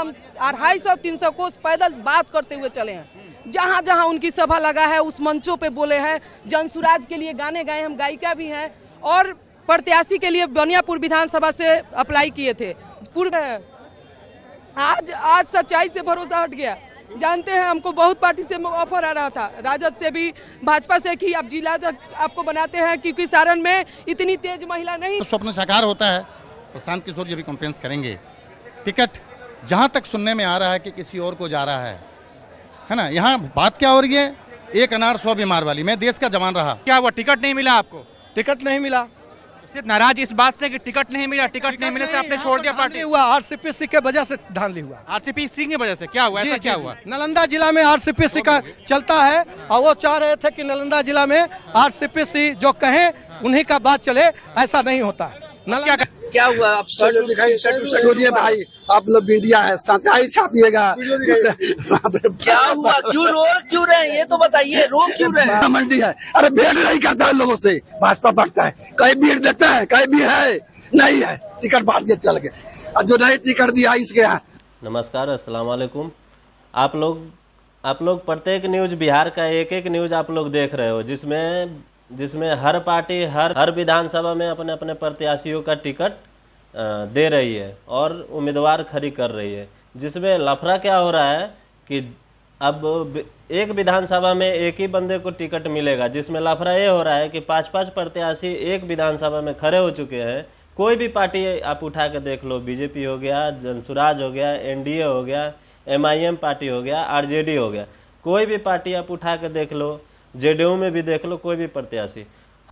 हम 250-300 कोस पैदल बात करते हुए चले हैं। जहाँ जहाँ उनकी सभा लगा है उस मंचों पे बोले हैं। जनसुराज के लिए गाने गाए, हम गायिका भी हैं और प्रत्याशी के लिए बनियापुर विधानसभा से अप्लाई किए थे। आज सच्चाई से भरोसा हट गया। जानते हैं हमको बहुत पार्टी से ऑफर आ रहा था, राजद से भी, भाजपा से कि आप जिला आपको बनाते हैं क्योंकि सारण में इतनी तेज महिला नहीं। स्वप्न साकार होता है। प्रशांत किशोर जी भी कॉन्फ्रेंस करेंगे। टिकट जहां तक सुनने में आ रहा है कि किसी और को जा रहा है ना। यहाँ बात क्या हो रही है, एक अनार 100 बीमार वाली। मैं देश का जवान रहा। क्या हुआ, टिकट नहीं मिला आपको? टिकट नहीं मिला। सिर्फ नाराज इस बात से कि टिकट नहीं मिला, टिकट नहीं मिलने से आपने छोड़ दिया पार्टी? हुआ आरसीपीसी के वजह से धांधली हुआ। आरसीपी की वजह से क्या हुआ? ऐसा क्या हुआ? नालंदा जिला में आरसीपीसी का चलता है और वो चाह रहे थे कि नालंदा जिला में आरसीपीसी जो कहे उन्हीं का बात चले, ऐसा नहीं होता है। क्या हुआ? आप छोड़िए भाई, आप लोग मीडिया है, सच्चाई छापिएगा। क्या हुआ? क्यों रहे ये तो बताइए, रो क्यों रहे? मंडी है, अरे भेड़ नहीं करता है लोगों से, भाजपा बढ़ता है। कहीं भीड़ देता है, कहीं भी है नहीं है, टिकट बांट के चल गए और जो नहीं टिकट दिया इसके यहाँ। नमस्कार, अस्सलाम वालेकुम। आप लोग प्रत्येक न्यूज बिहार का एक एक न्यूज आप लोग देख रहे हो, जिसमें हर पार्टी हर विधानसभा में अपने अपने प्रत्याशियों का टिकट दे रही है और उम्मीदवार खड़ी कर रही है। जिसमें लफड़ा क्या हो रहा है कि अब एक विधानसभा में एक ही बंदे को टिकट मिलेगा। जिसमें लफड़ा ये हो रहा है कि 5-5 प्रत्याशी एक विधानसभा में खड़े हो चुके हैं। कोई भी पार्टी आप उठा के देख लो, बीजेपी हो गया, जनसुराज हो गया, एनडीए हो गया, एमआईएम पार्टी हो गया, आरजेडी हो गया, कोई भी पार्टी आप उठा के देख लो, जेडीयू में भी देख लो, कोई भी प्रत्याशी।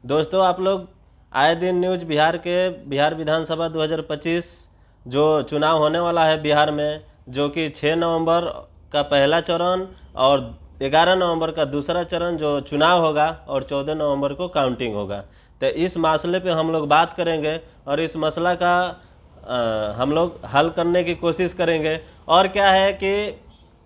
दोस्तों, आप लोग आए दिन न्यूज बिहार विधानसभा 2025 जो चुनाव होने वाला है बिहार में, जो कि 6 नवंबर का पहला चरण और 11 नवंबर का दूसरा चरण जो चुनाव होगा और 14 नवंबर को काउंटिंग होगा। तो इस मसले पे हम लोग बात करेंगे और इस मसला का हम लोग हल करने की कोशिश करेंगे। और क्या है कि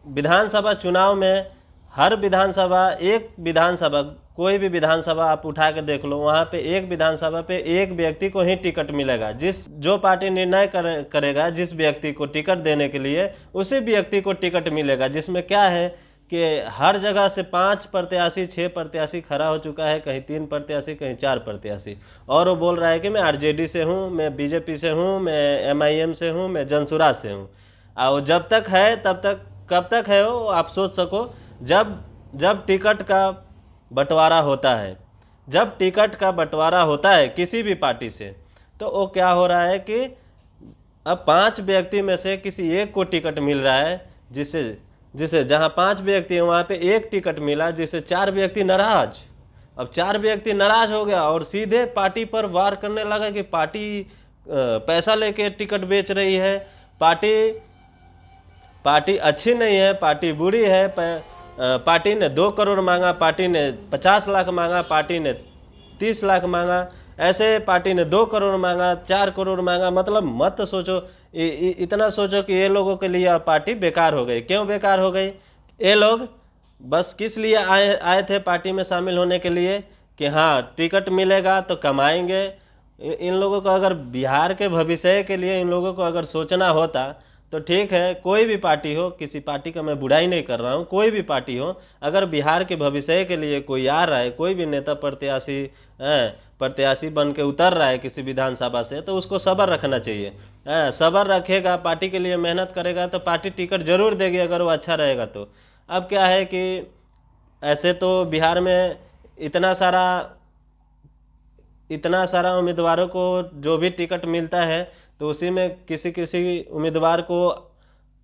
विधानसभा चुनाव में हर विधानसभा कोई भी विधानसभा आप उठा के देख लो, वहाँ पे एक विधानसभा पे एक व्यक्ति को ही टिकट मिलेगा। जो पार्टी निर्णय करेगा जिस व्यक्ति को टिकट देने के लिए, उसी व्यक्ति को टिकट मिलेगा। जिसमें क्या है कि हर जगह से 5 प्रत्याशी 6 प्रत्याशी खड़ा हो चुका है, कहीं 3 प्रत्याशी, कहीं 4 प्रत्याशी, और वो बोल रहा है कि मैं आरजेडी से हूँ, मैं बीजेपी से हूँ, मैं एमआईएम से हूँ, मैं जनसुराज से हूँ। और जब तक है तब तक कब तक है वो आप सोच सको। जब टिकट का बंटवारा होता है, जब टिकट का बंटवारा होता है किसी भी पार्टी से, तो वो क्या हो रहा है कि अब 5 व्यक्ति में से किसी एक को टिकट मिल रहा है, जिसे जहां 5 व्यक्ति हैं वहां पे एक टिकट मिला, जिससे 4 व्यक्ति नाराज। अब 4 व्यक्ति नाराज हो गया और सीधे पार्टी पर वार करने लगा कि पार्टी पैसा लेके टिकट बेच रही है, पार्टी अच्छी नहीं है, पार्टी बुरी है, पार्टी ने 2 करोड़ मांगा, पार्टी ने 50 लाख मांगा, पार्टी ने 30 लाख मांगा, ऐसे पार्टी ने 2 करोड़ मांगा, 4 करोड़ मांगा। मतलब मत सोचो, इतना सोचो कि ये लोगों के लिए पार्टी बेकार हो गई। क्यों बेकार हो गई? ये लोग बस किस लिए आए थे पार्टी में शामिल होने के लिए कि हाँ टिकट मिलेगा तो कमाएंगे। इन लोगों को अगर बिहार के भविष्य के लिए इन लोगों को अगर सोचना होता तो ठीक है, कोई भी पार्टी हो, किसी पार्टी का मैं बुराई नहीं कर रहा हूँ, कोई भी पार्टी हो, अगर बिहार के भविष्य के लिए कोई आ रहा है, कोई भी नेता प्रत्याशी बन के उतर रहा है किसी विधानसभा से, तो उसको सब्र रखना चाहिए। सब्र रखेगा, पार्टी के लिए मेहनत करेगा तो पार्टी टिकट जरूर देगी अगर वो अच्छा रहेगा तो। अब क्या है कि ऐसे तो बिहार में इतना सारा उम्मीदवारों को जो भी टिकट मिलता है, तो उसी में किसी उम्मीदवार को,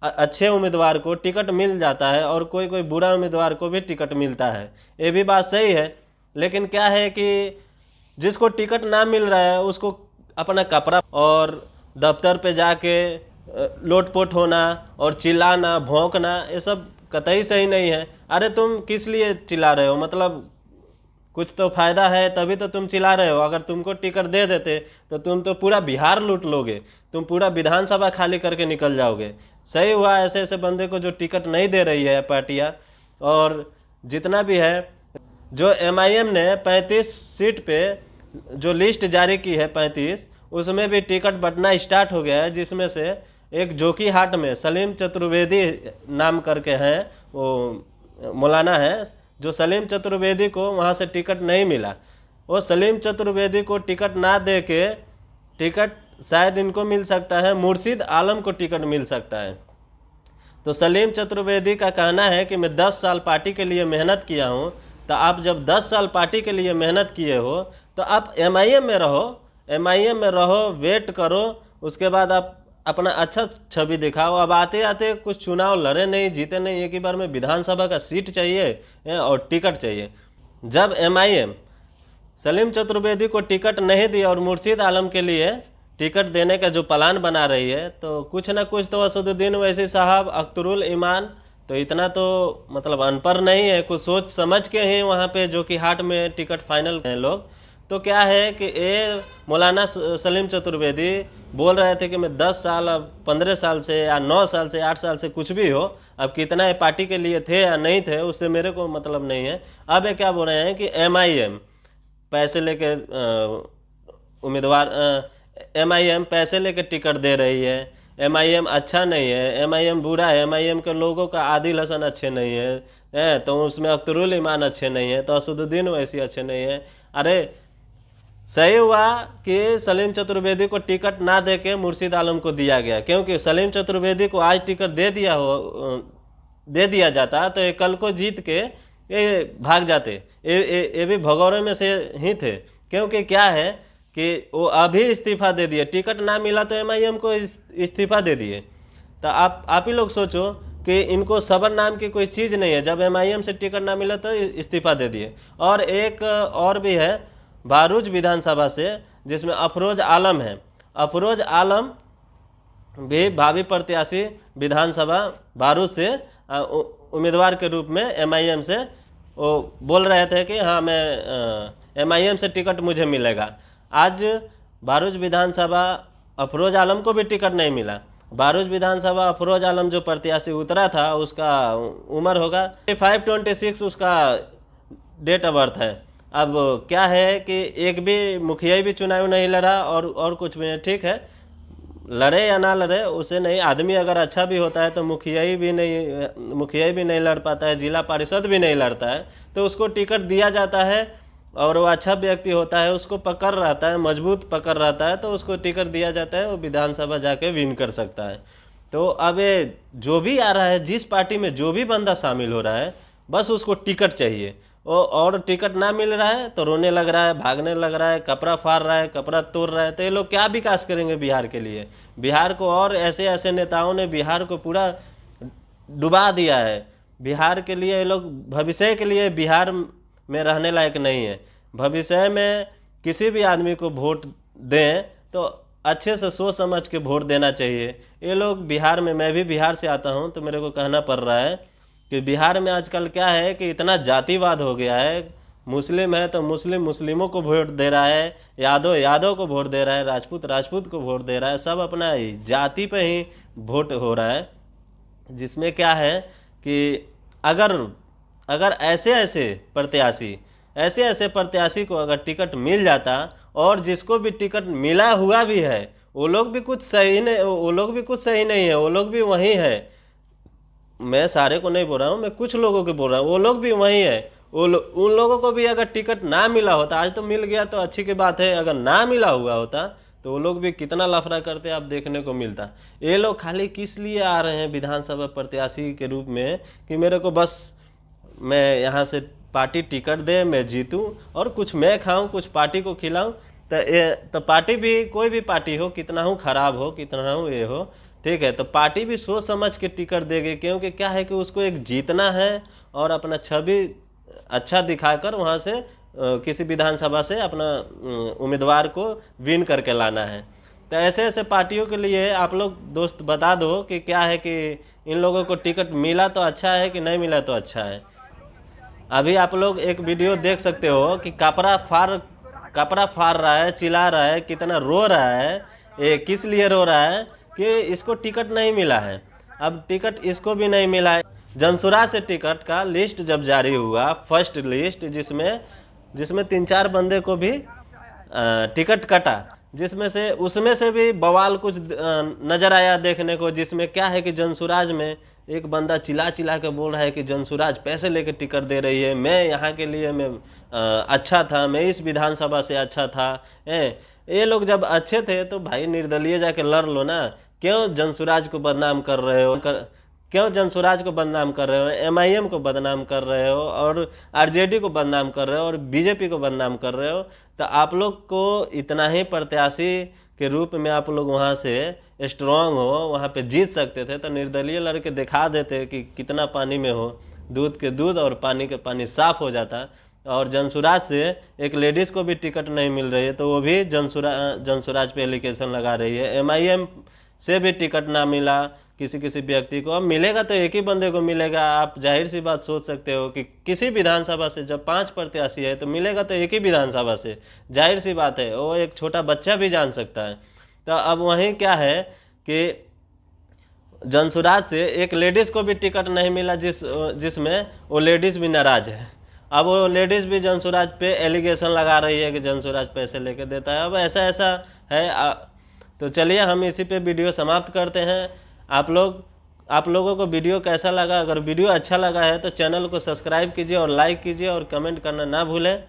अच्छे उम्मीदवार को टिकट मिल जाता है और कोई बुरा उम्मीदवार को भी टिकट मिलता है। ये भी बात सही है, लेकिन क्या है कि जिसको टिकट ना मिल रहा है उसको अपना कपड़ा और दफ्तर पे जाके लोटपोट होना और चिल्लाना, भौंकना, ये सब कतई सही नहीं है। अरे तुम किस लिए चिल्ला रहे हो? मतलब कुछ तो फायदा है तभी तो तुम चिल्ला रहे हो। अगर तुमको टिकट दे देते तो तुम तो पूरा बिहार लूट लोगे, तुम पूरा विधानसभा खाली करके निकल जाओगे। सही हुआ ऐसे बंदे को जो टिकट नहीं दे रही है पार्टियां। और जितना भी है, जो एमआईएम ने 35 सीट पे जो लिस्ट जारी की है 35, उसमें भी टिकट बंटना स्टार्ट हो गया है, जिसमें से एक जोकीहाट में सलीम चतुर्वेदी नाम करके हैं, वो मौलाना है, जो सलीम चतुर्वेदी को वहाँ से टिकट नहीं मिला। वो सलीम चतुर्वेदी को टिकट ना दे के टिकट शायद इनको मिल सकता है, मुर्शिद आलम को टिकट मिल सकता है। तो सलीम चतुर्वेदी का कहना है कि मैं 10 साल पार्टी के लिए मेहनत किया हूँ। तो आप जब 10 साल पार्टी के लिए मेहनत किए हो तो आप MIM में रहो, MIM में रहो, वेट करो, उसके बाद आप अपना अच्छा छवि दिखाओ। अब आते आते कुछ चुनाव लड़े नहीं, जीते नहीं, एक ही बार में विधानसभा का सीट चाहिए और टिकट चाहिए। जब MIM सलीम चतुर्वेदी को टिकट नहीं दिया और मुर्शिद आलम के लिए टिकट देने का जो प्लान बना रही है, तो कुछ ना कुछ तो असदुद्दीन ओवैसी साहब, अख्तरुल ईमान तो इतना तो मतलब अनपढ़ नहीं है, कुछ सोच समझ के ही वहाँ पे जोकीहाट में टिकट फाइनल हैं लोग। तो क्या है कि ये मौलाना सलीम चतुर्वेदी बोल रहे थे कि मैं 10 साल, अब 15 साल से या 9 साल से 8 साल से कुछ भी हो, अब कितना पार्टी के लिए थे या नहीं थे उससे मेरे को मतलब नहीं है। अब ये क्या बोल रहे हैं कि MIM पैसे लेके उम्मीदवार MIM पैसे लेके टिकट दे रही है, MIM अच्छा नहीं है, MIM बुरा है, MIM के लोगों का आदिल हसन अच्छे नहीं है, तो उसमें अख्तरुल ईमान अच्छे नहीं है, तो असदुद्दीन ओवैसी अच्छे नहीं है। अरे सही हुआ कि सलीम चतुर्वेदी को टिकट ना दे के मुर्शिद आलम को दिया गया, क्योंकि सलीम चतुर्वेदी को आज टिकट दे दिया जाता तो ये कल को जीत के ये भाग जाते, ये भी भगौरे में से ही थे। क्योंकि क्या है कि वो अभी इस्तीफा दे दिए, टिकट ना मिला तो MIM को इस्तीफा दे दिए। तो आप ही लोग सोचो कि इनको सबर नाम की कोई चीज़ नहीं है, जब MIM से टिकट ना मिला तो इस्तीफा दे दिए। और एक और भी है बारूज विधानसभा से, जिसमें अफरोज आलम है। अफरोज आलम भी भावी प्रत्याशी विधानसभा बारूज से उम्मीदवार के रूप में MIM से वो बोल रहे थे कि हाँ मैं MIM से टिकट मुझे मिलेगा। आज बारूज विधानसभा अफरोज आलम को भी टिकट नहीं मिला। बारूज विधानसभा अफरोज आलम जो प्रत्याशी उतरा था उसका उम्र होगा 526 उसका डेट ऑफ बर्थ है। अब क्या है कि एक भी मुखिया भी चुनाव नहीं लड़ा और कुछ भी नहीं, ठीक है लड़े या ना लड़े उसे नहीं, आदमी अगर अच्छा भी होता है तो मुखिया भी नहीं लड़ पाता है, जिला परिषद भी नहीं लड़ता है, तो उसको टिकट दिया जाता है और वो अच्छा व्यक्ति होता है, उसको पकड़ रहता है, मजबूत पकड़ रहता है, तो उसको टिकट दिया जाता है, वो विधानसभा जाके विन कर सकता है। तो अब ये जो भी आ रहा है, जिस पार्टी में जो भी बंदा शामिल हो रहा है, बस उसको टिकट चाहिए, और टिकट ना मिल रहा है तो रोने लग रहा है, भागने लग रहा है, कपड़ा फाड़ रहा है, कपड़ा तोड़ रहा है। तो ये लोग क्या विकास करेंगे बिहार के लिए? बिहार को, और ऐसे ऐसे नेताओं ने बिहार को पूरा डुबा दिया है। बिहार के लिए ये लोग भविष्य के लिए बिहार में रहने लायक नहीं है। भविष्य में किसी भी आदमी को वोट दें तो अच्छे से सोच समझ के वोट देना चाहिए। ये लोग बिहार में, मैं भी बिहार से आता हूँ तो मेरे को कहना पड़ रहा है कि बिहार में आजकल क्या है कि इतना जातिवाद हो गया है। मुस्लिम है तो मुस्लिमों को वोट दे रहा है, यादव को वोट दे रहा है, राजपूत को वोट दे रहा है, सब अपना जाति पे ही वोट हो रहा है। जिसमें क्या है कि अगर ऐसे प्रत्याशी को अगर टिकट मिल जाता, और जिसको भी टिकट मिला हुआ भी है वो लोग भी कुछ सही नहीं है, वो लोग भी वही है। मैं सारे को नहीं बोल रहा हूँ, मैं कुछ लोगों को बोल रहा हूँ, वो लोग भी वही है। उन लोगों को भी अगर टिकट ना मिला होता, आज तो मिल गया तो अच्छी की बात है, अगर ना मिला हुआ होता तो वो लोग भी कितना लफड़ा करते आप देखने को मिलता। ये लोग खाली किस लिए आ रहे हैं विधानसभा प्रत्याशी के रूप में कि मेरे को बस मैं यहाँ से पार्टी टिकट दे, मैं जीतूँ और कुछ मैं खाऊँ, कुछ पार्टी को खिलाऊँ। तो पार्टी भी, कोई भी पार्टी हो, कितना हो खराब हो, कितना हो ये हो, ठीक है, तो पार्टी भी सोच समझ के टिकट देगी। क्योंकि क्या है कि उसको एक जीतना है और अपना छवि अच्छा दिखाकर वहाँ से किसी विधानसभा से अपना उम्मीदवार को विन करके लाना है। तो ऐसे पार्टियों के लिए आप लोग दोस्त बता दो कि क्या है कि इन लोगों को टिकट मिला तो अच्छा है कि नहीं मिला तो अच्छा है। अभी आप लोग एक वीडियो देख सकते हो कि कपड़ा फाड़ रहा है, चिल्ला रहा है, कितना रो रहा है। ये किस लिए रो रहा है कि इसको टिकट नहीं मिला है। अब टिकट इसको भी नहीं मिला है। जनसुराज से टिकट का लिस्ट जब जारी हुआ, फर्स्ट लिस्ट, जिसमें 3-4 बंदे को भी टिकट कटा, जिसमें से उसमें से भी बवाल कुछ नज़र आया देखने को, जिसमें क्या है कि जनसुराज में एक बंदा चिल्ला चिल्ला के बोल रहा है कि जनसुराज पैसे लेके टिकट दे रही है, मैं यहाँ के लिए मैं अच्छा था, मैं इस विधानसभा से अच्छा था। ये लोग जब अच्छे थे तो भाई निर्दलीय जाके लड़ लो ना, क्यों जनसुराज को बदनाम कर रहे हो? क्यों जनसुराज को बदनाम कर रहे हो, एमआईएम को बदनाम कर रहे हो, और आरजेडी को बदनाम कर रहे हो, और बीजेपी को बदनाम कर रहे हो? तो आप लोग को इतना ही प्रत्याशी के रूप में आप लोग वहाँ से स्ट्रांग हो, वहाँ पे जीत सकते थे तो निर्दलीय लड़के दिखा देते कि कितना पानी में हो, दूध के दूध और पानी के पानी साफ हो जाता। और जनसुराज से एक लेडीज़ को भी टिकट नहीं मिल रही है तो वो भी जनसुराज पे एलिगेशन लगा रही है। एमआईएम से भी टिकट ना मिला किसी किसी व्यक्ति को, अब मिलेगा तो एक ही बंदे को मिलेगा। आप जाहिर सी बात सोच सकते हो कि किसी विधानसभा से जब 5 प्रत्याशी है तो मिलेगा तो एक ही विधानसभा से, जाहिर सी बात है, वो एक छोटा बच्चा भी जान सकता है। तो अब वहीं क्या है कि जनसुराज से एक लेडीज़ को भी टिकट नहीं मिला, जिसमें वो लेडीज़ भी नाराज़ है। अब वो लेडीज़ भी जनसुराज पे एलिगेशन लगा रही है कि जनसुराज पैसे लेके देता है। अब ऐसा है। तो चलिए हम इसी पे वीडियो समाप्त करते हैं। आप लोगों को वीडियो कैसा लगा? अगर वीडियो अच्छा लगा है तो चैनल को सब्सक्राइब कीजिए और लाइक कीजिए और कमेंट करना ना भूलें।